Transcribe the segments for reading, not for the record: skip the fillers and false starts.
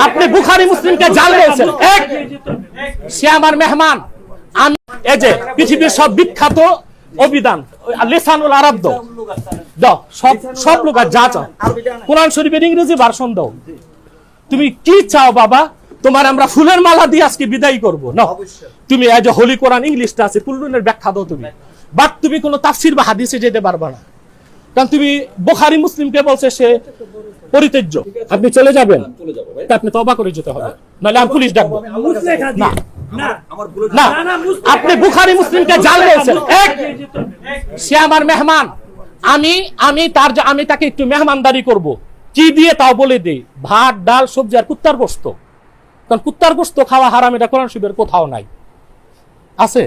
আপনি বুখারী মুসলিমকে জাল বলছেন। এক, সে আমার মেহমান। আমি এই যে পৃথিবীর সব বিখ্যাত অভিধান লিসানুল আরব দাও, সব লোক যা চাও, কোরআন শরীফের ইংরেজি ভার্সন দাও। তুমি কি চাও বাবা? তোমার আমরা ফুলের মালা দিয়ে আজকে বিদায় করব না? তুমি এই যে হোলি কোরআন ইংলিশটা আছে কুল্লুনের ব্যাখ্যা দাও তুমি, বাট তুমি কোনো তাফসির বা হাদিসে যেতে পারবে না, কারণ তুমি বুখারী মুসলিমকে বলছে সে পরিত্যাজ্য। আপনি চলে যাবেন, আপনি তওবা করে যেতে হবে, নাহলে আমি পুলিশ ডাকবো। না না, আপনি বুখারী মুসলিমকে জাল বলছেন। এক, সে আমার মেহমান। আমি তাকে একটু মেহমানদারি করব, কি দিয়ে তাও বলে দেই, ভাত ডাল সবজি আর কুত্তার গোশত। কারণ কুত্তার গোশত খাওয়া হারাম, এটা কোরআন শরীফের কোথাও নাই। আছে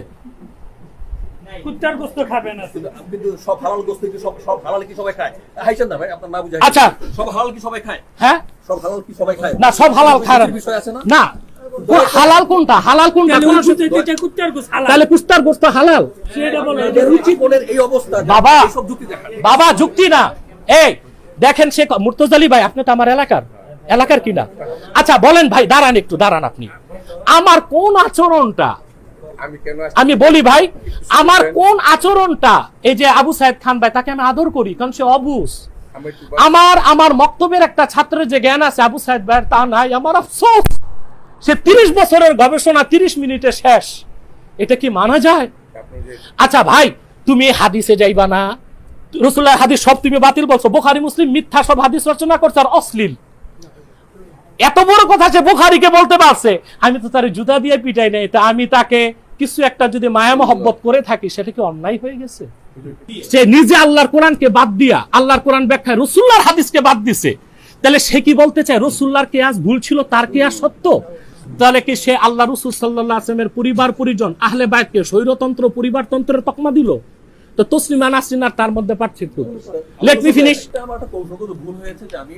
কুত্তার গোশত খাবেন না, আপনি তো সব হালাল গোশত কি সব হালাল কি সবাই খায়? হাইছেন না ভাই, আপনার না বুঝাই। আচ্ছা, সব হালাল কি সবাই খায়? হ্যাঁ, সব হালাল কি সবাই খায়? না, সব হালাল খায় না। বিষয় আছে না? না, হালাল কোনটা? হালাল কোনটা? কুত্তার গোশত হালাল, তাহলে কুত্তার গোশত হালাল? সেটা বলো। রুচি কোণের এই অবস্থা বাবা, সব যুক্তি দেখান বাবা, যুক্তি না। এই দেখেন, সে মুর্তজালি ভাই, আপনি তো আমার এলাকার কিনা। আচ্ছা বলেন ভাই, দাঁড়ান একটু, দাঁড়ান। আপনি আমার কোন আচরণটা, আমি বলি ভাই, আমার কোন আচরণটা, এই যে আবু সাইদ খান ভাই, তাকে আমি আদর করি কারণ সে অবুঝ। আমার মক্তবের একটা ছাত্রের যে জ্ঞান আছে আবু সাইদ ভাই তা নাই, আমার আফসোস। সে 30 বছরের গবেষণা 30 মিনিটে শেষ, এটা কি মানা যায়? আচ্ছা ভাই, তুমি হাদিসে যাইবা না, রাসূলুল্লাহর হাদিস সব তুমি বাতিল বলছো, বুখারী মুসলিম মিথ্যা সব হাদিস রচনা করছে আর অশ্লীল। এত বড় কথা সে বুখারীকে বলতে পারছে, আমি তো তার জুতা দিয়ে পিটাই নাই, তা আমি তাকে কিছু একটা যদি মায়া মহব্বত করে থাকি, সেটা কি অন্যায় হয়ে গেছে? সে নিজে আল্লাহর কোরআনকে বাদ দিয়া, আল্লাহর কোরআন ব্যাখ্যায় রাসূলুল্লাহর হাদিসকে বাদ দিছে, তাহলে সে কি বলতে চায় রাসূলুল্লাহর কিয়াস ভুল ছিল, তার কিয়াস সত্য? তাহলে কি সে আল্লাহ রাসূল সাল্লাল্লাহু আলাইহি ওয়াসাল্লামের পরিবার পরিজন আহলে বাইতকে স্বৈরতন্ত্র পরিবারতন্ত্রের তকমা দিল? তো তসলিমা নাসরিন আর তার মধ্যে পার্থক্য। Let me finish. আমার একটা কৌশলগত ভুল হয়েছে যে আমি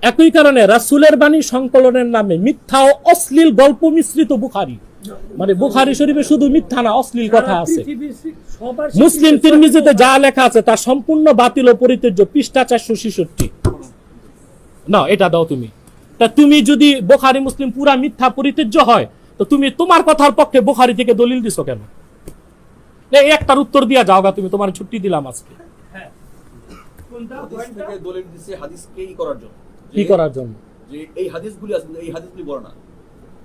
একই কারণে রাসূলের বাণী সংকলনের নামে মিথ্যা ও অশ্লীল গল্প মিশ্রিত বুখারী, মানে বুখারী শরীফে শুধু মিথ্যা না, অশ্লীল কথা আছে। মুসলিম তিরমিজিতে যা লেখা আছে তা সম্পূর্ণ বাতিল ও পরিত্যাজ্য, পৃষ্ঠা 466। না, এটা দাও তুমি। তা তুমি যদি বুখারী মুসলিম পুরা মিথ্যা পরিত্যাজ্য হয়, তো তুমি তোমার কথার পক্ষে বুখারী থেকে দলিল দিছো কেন? এই একটার উত্তর দিয়া যাওগা তুমি, তোমার ছুটি দিলাম আজকে। হ্যাঁ, থেকে দলিল দিছে হাদিসকে করার জন্য। কি করার জন্য? যে এই হাদিসগুলি আছে, এই হাদিসগুলি বড় না।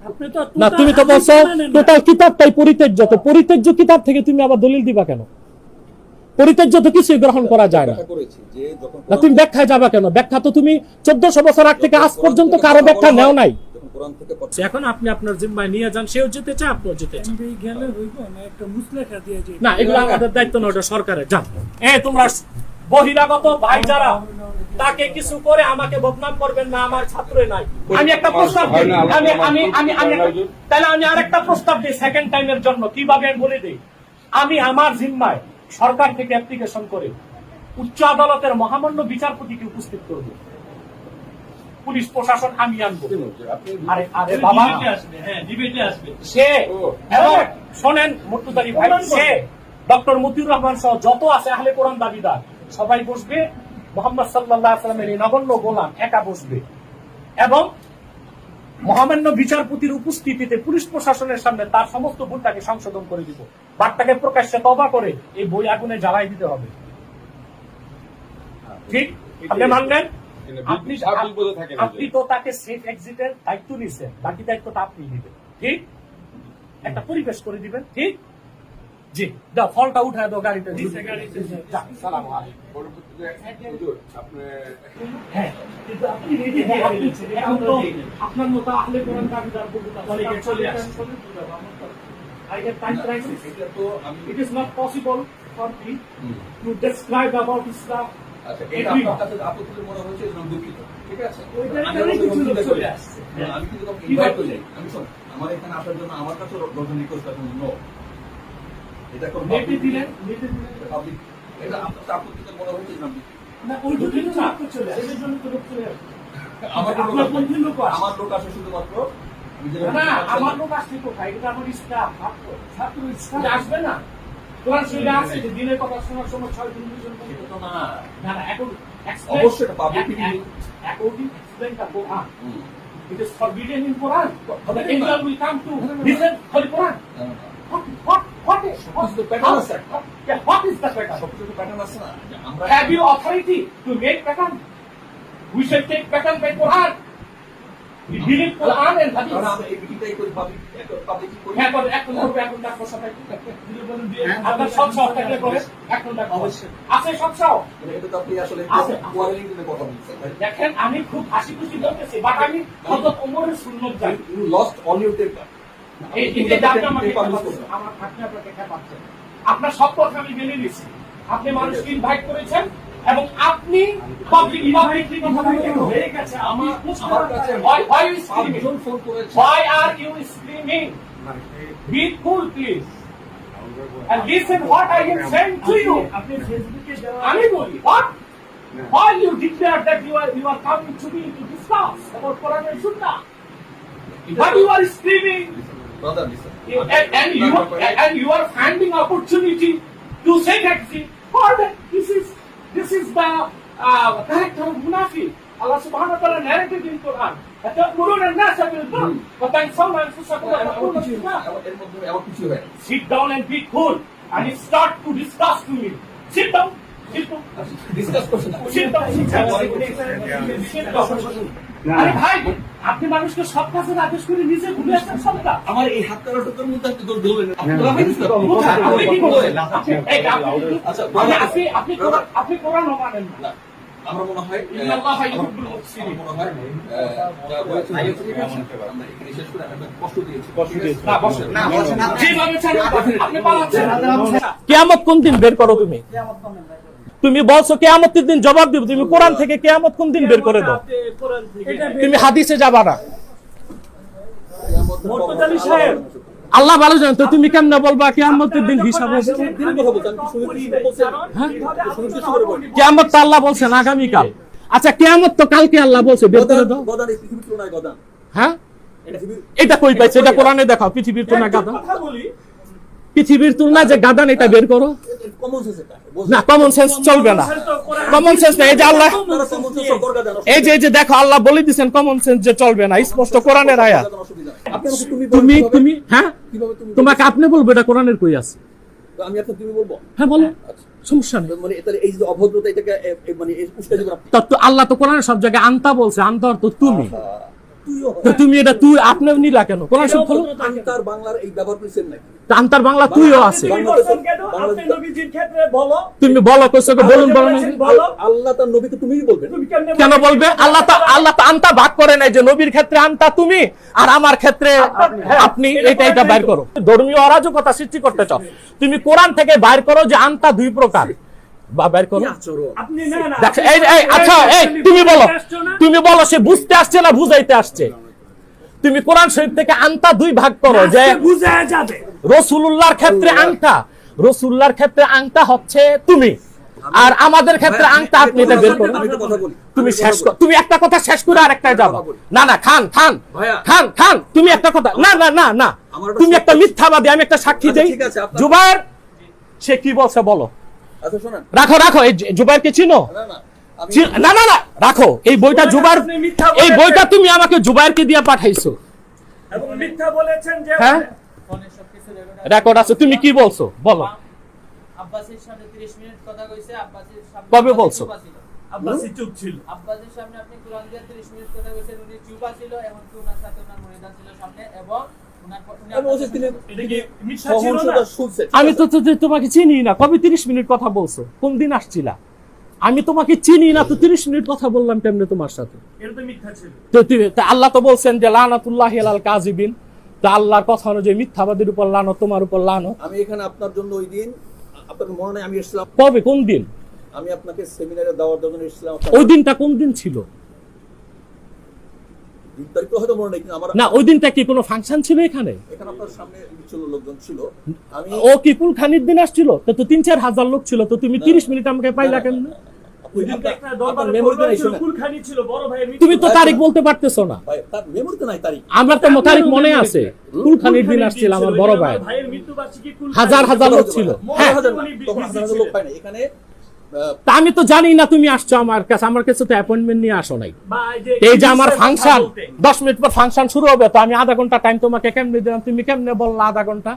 আপনি তো না, তুমি তো বলছো টোটাল কিতাবটাই পরিত্যাজ্য, তো পরিত্যাজ্য কিতাব থেকে তুমি আবার দলিল দিবা কেন? পরিত্যাজ্য তো কিছুই গ্রহণ করা যায় না। না, তুমি ব্যাখ্যায় যাবা কেন? ব্যাখ্যা তো তুমি 1400 বছর আগ থেকে আজ পর্যন্ত কারো ব্যাখ্যা নেও নাই। এখন আপনি আপনার জিম্মায় নিয়ে যান, সেও যেতে চায়, আপনিও যেতে চান। গেলে হইব না, একটা মুসলেখা দিয়ে যাই না, এগুলো আমাদের দায়িত্ব না, ওটা সরকারের। যান, তোমরা বহিরাগত ভাই যারা, তাকে কিছু করে আমাকে বদনাম করবেন না, আমার ছাত্রই নাই। আমি একটা প্রস্তাব দিই, তাহলে আমি আরেকটা প্রস্তাব দিই সেকেন্ড টাইমের জন্য। কিভাবে আমি বলে দিই, আমি আমার জিম্মায় সরকার থেকে অ্যাপ্লিকেশন করে উচ্চ আদালতের মহামান্য বিচারপতিকে উপস্থিত করব, পুলিশ প্রশাসন আমি আনবো। আরে বাবা, সে এবং শোনেন মুর্তজালি ভাই, সে ডক্টর মতিউর রহমান সহ যত আছে আহলে কোরআন দাবিদার সবাই বসবে, মুহাম্মদ সাল্লাল্লাহু আলাইহি ওয়াসাল্লামের এই নগণ্য গোলাম একা বসবে, এবং মহামান্য বিচারপতির উপস্থিতিতে পুলিশ প্রশাসনের সামনে তার সমস্ত ভুলটাকে সংশোধন করে দিব, বার্তাকে প্রকাশ্যে তওবা করে এই বই আগুনে জ্বালাই দিতে হবে। ঠিক? আপনি মানলেন? আপনি তো তাকে সেফ এক্সিটের দায়িত্ব নিছেন, বাকি দায়িত্বটা আপনি দিবেন। ঠিক? একটা পরিবেশ করে দিবেন। ঠিক? জি, দাও, ফলটা উঠায় দাও গাড়িতে। আসসালামু আলাইকুম। হ্যাঁ, কিন্তু আপনি রেডি হয়ে আপনার মতো আহলে কোরআন দাবিদার বলতে চলে আসছে। I get time crisis. It is not possible for me to describe about Islam. আচ্ছা, এটা আপনার কাছে আপত্তি মনে হচ্ছে, এজন্য দুঃখিত। ঠিক আছে, আমি কিন্তু ইনভাইট করি, আমি শোন, আমার এখানে আসার জন্য আমার কাছে দরকার রিকোয়েস্ট আছে নো। এটা কোন নেটে দিলেন, আপনি এটা আপনার আপত্তিতে মনে হচ্ছে না, ওই দুটো তো চলে আসে, এর জন্য তো লোক চলে আসে। আমার লোক আসে শুধুমাত্র, না, আমার লোক আসছে কোথায়? এটা আমার স্টাফ, ছাত্র স্টাফ আসবে না। কোরআন শরীফে আছে যে দিনের কথা শোনার সময় 6 দিন 2 জন। না না, এখন অবশ্যই public according explain the Quran. It is forbidden in Quran. The angel will come to listen Holy Quran. What is the pattern আছে? Yeah, what is the pattern? সবকিছু প্যাটার্ন আছে না যে আমরা Have you authority to make pattern? We shall take pattern by Quran. We believe Quran and কারণ Hadith. আমরা এই মিটিংটাই করি পাবলিক করি হ্যাঁ, করে এখন করবে, এখন ডাকবো সবাই। আপনার সবসাহ থাকলে করে, এখন ডাকবো। অবশ্যই। আছে সবসাহ? মানে এটা তো আপনি আসলে আছে। কোয়ারেন্টাইন নিয়ে কথা বলছেন ভাই দেখেন, আমি খুব হাসি খুশি বলতেছি, বাট আমি হযরত ওমরের সুন্নত জানি। You lost all your temper এই যে আপনি আমাকে আমার থাকলে আপনাকে খেপাচ্ছেন। আপনার সব কথা আমি মেনে নিচ্ছি। আপনি মানুষকে ইনভাইট করেছেন এবং আপনি পাবলিকলি কথা বলছেন। হয়ে গেছে আমার কাছে Why you screaming? পাঁচজন ফোন করেছে Why are you screaming? Be cool, please. And listen what I am saying to you. আপনি ফেসবুকে দেওয়া আমি বলি, what? Why you declare that you are coming to me to discuss about Quran and Sunnah? But you are screaming brother listen and you are finding opportunity to say that for that this is the character of munafiq. Allah subhanahu wa ta'ala narrated in Quran. أَتَأْمُرُونَ النَّاسَ بِالْبِرِّ وَتَنْسَوْنَ أَنفُسَكُمْ وَتَأْمُرُونَ بِالصَّلَاةِ. এর মধ্যে এমন কিছু হয় না Sit down and be cool and start to discuss to me. Sit down. Sit down. Discuss করছেন Sit down. Sit down. আরে ভাই, আপনি মানুষকে সব কাজের আদেশ করে নিজে ভুলে আসছেন সবটা। আমার এই হাত কাটাটার মধ্যে আপনি দৌড় দিলেন আপনি ধরা হয়েছে কোথায়? আপনি কি বলেন? আচ্ছা আপনি কোরআনও মানেন না। আমার মনে হয় ইন্নাল্লাহা ইউহিব্বুল মুহসিনিন। আমার মনে হয় যা বলেছেন আমরা এখানে শেষ করে আমরা কষ্ট দিয়েছি না, বসেন। যেভাবে চান আপনি পালাচ্ছেন। কিয়ামত কোন দিন বের করো তুমি? তুমি বলছো কিয়ামতের দিন জবাব দিব। তুমি কোরআন থেকে কিয়ামত কোন দিন বের করে দাও? কোরআন থেকে তুমি হাদিসে যাবা না। মুর্তজালি সাহেব আল্লাহ ভালো জানেন তো তুমি কেমনে বলবা কিয়ামতের দিন হিসাব হবে? দিনের কথা বলছেন শুনুন করে বলি কিয়ামত তো আল্লাহ বলছেন আগামীকাল। আচ্ছা, কিয়ামত তো কালকে আল্লাহ বলছে বের করে দাও। গদান এই পৃথিবীর তুলনায় গদান হ্যাঁ, এটা পৃথিবীর এটা কই পাইছে? এটা কোরআনে দেখাও। পৃথিবীর তুলনায় গাদান, কথা বলি পৃথিবীর তুলনায় যে গাদান, এটা বের করো। কমন সেন্স এটা না, কমন সেন্স চলবে না। কমন সেন্স না। এই যে আল্লাহ, আপনারা কমন সেন্স দরকার জানো এই যে দেখো আল্লাহ বলে দিয়েছেন কমন সেন্স যে চলবে না। স্পষ্ট কোরআনের আয়াত। অসুবিধা আপনি আমাকে তুমি তুমি বলবেন তুমি হ্যাঁ, কিভাবে তুমি তোমাকে আপনি বলবো এটা কোরআনের কই আছে? আমি আপনাকে তুমি বলবো হ্যাঁ বলো, সমস্যা নেই। মানে এটা এই যে অভদ্রতা এটাকে মানে উস্কাই দিবেন আপনি তো আল্লাহ তো কোরআনের সব জায়গায় আনতা বলছে। আনতা অর্থ তুমি। তুইও তো তুমি এটা তুই আপনি নিলা কেন? কোরআন সব খোলো। আন্তার বাংলার এই ব্যবহার করেছেন নাকি আনতার বাংলা তুইও আছে। তুমি বলছেন কেন? আপনি নবীজির ক্ষেত্রে বলো। তুমি বলো কইছো বলুন বলো না। বলো। আল্লাহ তার নবীকে তুমিই বলবেন তুমি কেমনে কেন বলবে? আল্লাহ তো আনতা ভাগ করে নাই যে নবীর ক্ষেত্রে আনতা তুমি আর আমার ক্ষেত্রে আপনি। এটা বাইর করো। ধর্মীয় অরাজকতা সৃষ্টি করতে চাও তুমি, কোরআন থেকে বাইর করো যে আনতা দুই প্রকার। বা বাইর করো। আপনি না না দেখো এই আচ্ছা এই তুমি বলো সে বুঝতে আসছে না বুঝাইতে আসছে? তুমি কোরআন শরীফ থেকে আনতা দুই ভাগ করো যে বুঝা যাবে। রাসূলুল্লাহর ক্ষেত্রে আংটা, রাসূলুল্লাহর ক্ষেত্রে আংটা হচ্ছে তুমি, আর আমাদের ক্ষেত্রে আংটা আপনি। এটা বের করো। আমি একটা কথা বলি তুমি শেষ করো। তুমি একটা কথা শেষ করে আরেকটায় যাবা। না না, খান ভাইয়া। তুমি একটা কথা। না না না না, তুমি একটা মিথ্যাবাদী। আমি একটা সাক্ষী দেই। ঠিক আছে, আপনার- জুবায়ের সে কি বলছে বলো। আচ্ছা শুনুন রাখো এই জুবায়েরকে চিনো? না না আমি না রাখো এই বইটা। জুবায়ের আপনি মিথ্যা এই বলেছেন। বইটা তুমি আমাকে জুবায়েরকে দিয়ে পাঠাইছো। এবং মিথ্যা বলেছেন যে হ্যাঁ, রেকর্ড আছে। তুমি কি বলছো বলো। আব্বাসের সামনে 30 মিনিট কথা কইছে। আব্বাসের সামনে কবে বলছো? আব্বাসী চুপ ছিল। আব্বাসের সামনে আপনি কোরআন দিয়ে 30 মিনিট কথা কইছেন। উনি চুপ ছিল, এখন কি ওনার সাথে ওনার মনিদা ছিল সামনে এবং আমি বলছি তিনি এটা কি মিথ্যা ছিল না? সহনশীলতা শুনছে আমি তো তোমাকে চিনি না। কবে 30 মিনিট কথা বলছো? কোন দিন আসছিলা? আমি তোমাকে চিনি না তো 30 মিনিট কথা বললাম কেমনে তোমার সাথে? এটা তো মিথ্যা ছিল। তো আল্লাহ তো বলছেন যে লানাতুল্লাহি আলাল কাযিবিন। তো আল্লাহর কথা অনুযায়ী মিথ্যাবাদীর উপর লানত, তোমার উপর লানত। আমি এখানে আপনার জন্য ওই দিন আপনার মনে নাই আমি এসেছিলাম কবে কোন দিন? আমি আপনাকে সেমিনারে দেওয়ার জন্য এসেছিলাম ওই দিনটা কোন দিন ছিল? দিন তারিখ তো হয়তো মনে নেই কিন্তু আমার না, ওই দিনটা কি কোনো ফাংশন ছিল এখানে? এখানে আপনার সামনে ছিল লোকজন ছিল আমি ও কি কুলখানির দিন আসছিল? তো 3-4 হাজার লোক ছিল। তো তুমি 30 মিনিট আমাকে পাইলা কেন? ওই দিন তো একটা আপনার দরবারে মেমোরিতে নাই ছিল, শুনেন কুলখানি ছিল, বড় ভাইয়ের মৃত্যু। তুমি তো তারিখ বলতে পারতেছো না। ভাই তার মেমোরিতে নাই তারিখ আমরা তো তারিখ মনে আছে। কুলখানির দিন আসছিল আমার বড় ভাই। ভাইয়ের মৃত্যুবার্ষিকী কুলখানি। হাজার হাজার লোক ছিল। হ্যাঁ হ্যাঁ, তখন হাজার হাজার লোক হয় না এখানে তা আমি তো জানি না তুমি আসছো আমার কাছে তো অ্যাপয়েন্টমেন্ট নিয়ে আসো নাই। বা এই যে আমার কথা ফাংশন বলতে। 10 মিনিট পর ফাংশন শুরু হবে, তো আমি আধা ঘন্টা টাইম তোমাকে কেমনে দিলাম, তুমি কেমনে বললা আধা ঘন্টা?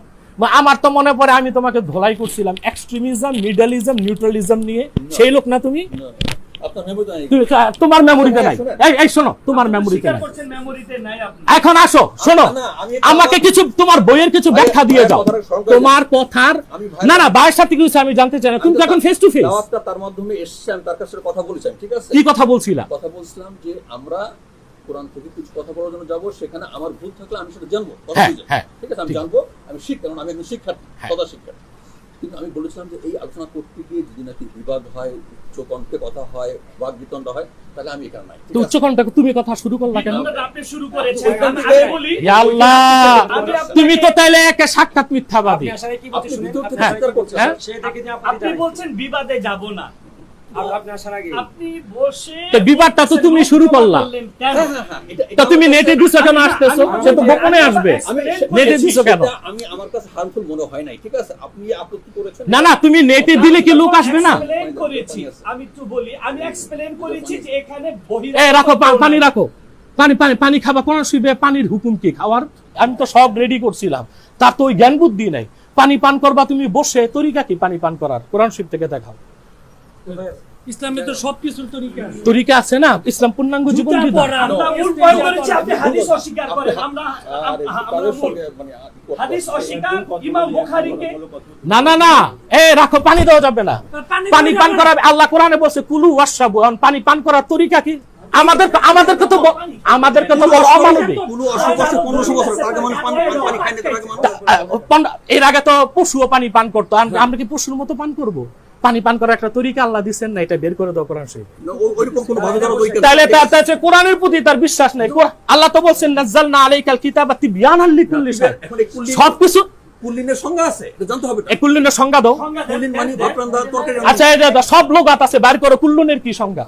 আমার তো মনে পড়ে আমি তোমাকে ধোলাই করছিলাম এক্সট্রিমিজম, মিডলিজম, নিউট্রালিজম নিয়ে, সেই লোক না তুমি? আপনার মেমোরিতে নাই। তোমার মেমোরিতে নাই। এই শোনো, তোমার মেমোরিতে স্বীকার নাই। করছেন মেমোরিতে নাই আপনি। এখন আসো, শোনো, না, আমি আমাকে কিছু তোমার বইয়ের কিছু ব্যাখ্যা দিয়ে যাও। কথাটা স্মরণ করে তোমার কথার আমি ভাই- না ভাইয়ের সাথে কিছু আমি জানতে চাই না, তুমি তো এখন ফেস টু ফেস। দাওয়াতটা তার মাধ্যমে এসেছে, আমি তার কাছে কথা বলেছিলাম, ঠিক আছে? কি কথা বলছিলা? কথা বলছিলাম যে আমরা কোরআন থেকে কিছু কথা বলার জন্য যাবো, সেখানে আমার ভুল থাকলে আমি সেটা জানবো, কথা হ্যাঁ, বুঝে। হ্যাঁ, ঠিক আছে, আমি ঠিক। জানবো, আমি শিক্ষা, কারণ আমি একজন শিক্ষার্থী, হ্যাঁ। সদা শিক্ষার্থী। কিন্তু আমি বলেছিলাম যে এই আলোচনা করতে গিয়ে যদি নাকি বিবাদ হয়, উচ্চ কণ্ঠে কথা হয়, বাক বিতণ্ড হয়, তাহলে আমি এখানে নাই, ঠিক তো আছে? উচ্চকণ্ঠে তুমি কথা শুরু করলা কেন? বিতণ্ডাটা আপনি শুরু করেছেন। ওইখান আমি থেকে- বলি ইয়া আল্লাহ, আমি আপনাকে- তুমি তো তাইলে একটা সাক্ষাৎ মিথ্যাবাদী। আপনি ভিতর থেকে হ্যাঁ, স্বীকার করছেন, হ্যাঁ। আপনি বলছেন বিবাদে যাব না, আপনি বসে তো বিবাদটা তো তুমি শুরু করলা। বললেন কেন? হ্যাঁ, হ্যাঁ, হ্যাঁ, এটা- তা এটা তুমি আমার নেটে কাছে- দিছো কেন আসতেছো? সে তো গোপনে আসবে। আমি নেটে দিছো কেন? সেটা আমি আমার কাছে হার্মফুল মনে হয় নাই, ঠিক আছে? আপনি আপত্তি করেছেন। না তুমি নেটে দিলে কি লোক আসবে না? explain করেছি, আমি একটু বলি, আমি এক্সপ্লেন করেছি যে এখানে এই রাখো, পানি রাখো, পানি খাবা, কোন শিবে পানির হুকুম কি খাওয়ার? আমি তো সব রেডি করছিলাম, তার তো ওই জ্ঞান বুদ্ধি নাই। পানি পান করবা তুমি বসে, তরিকা কি পানি পান করার? কোরআন শরীফ থেকে দেখাও। ইসলামে তো সবকিছুর তরিকা আছে। তরিকা আছে না, ইসলাম পূর্ণাঙ্গ জীবন জুতা বিধান। পরা, আমরা মূল পয়েন্ট করেছি, আপনি হাদিস অস্বীকার করেন। আমরা আরে আমরা তাদের মূল- সঙ্গে মানে হাদিস অস্বীকার ইমাম বুখারীকে না এই রাখো, পানি দেওয়া যাবে না। পানি পান করা আল্লাহ কোরআনে বলছে কুলু ওয়াশরাবু। পানি পান করার তরিকা কি? আমাদেরকে তো বড় অমানবিক। কোনো অসুখ আছে 1500 বছর তার আগে মানুষ পানি খায় না, তার আগে মানুষ এর আগে তো পশুও পানি পান করতো, আমরা কি পশুর মতো পান করব? পানি পান করার একটা তরিকা আল্লাহ দিচ্ছেন না, এটা বের করে দাও কোরআন শরীফ। ওইরকম কোনো ভালো ধরো বইতে তাহলে তার কোরআনের প্রতি তার বিশ্বাস নেই। আল্লাহ তো বলছেন নাযালনা আলাইকাল কিতাবা তিবয়ানাল লিকুল্লি শাই। এখন এই কুল্লি সবকিছু কুল্লিনের সংজ্ঞা আছে, এটা জানতে হবে। কুল্লুনের সংজ্ঞা দাও। কুল্লিন মানে ভাত রান্না তরকারি রান্না। আচ্ছা, এটা সব লোগাত আছে, বাইর করো কুল্লুনের কি সংজ্ঞা?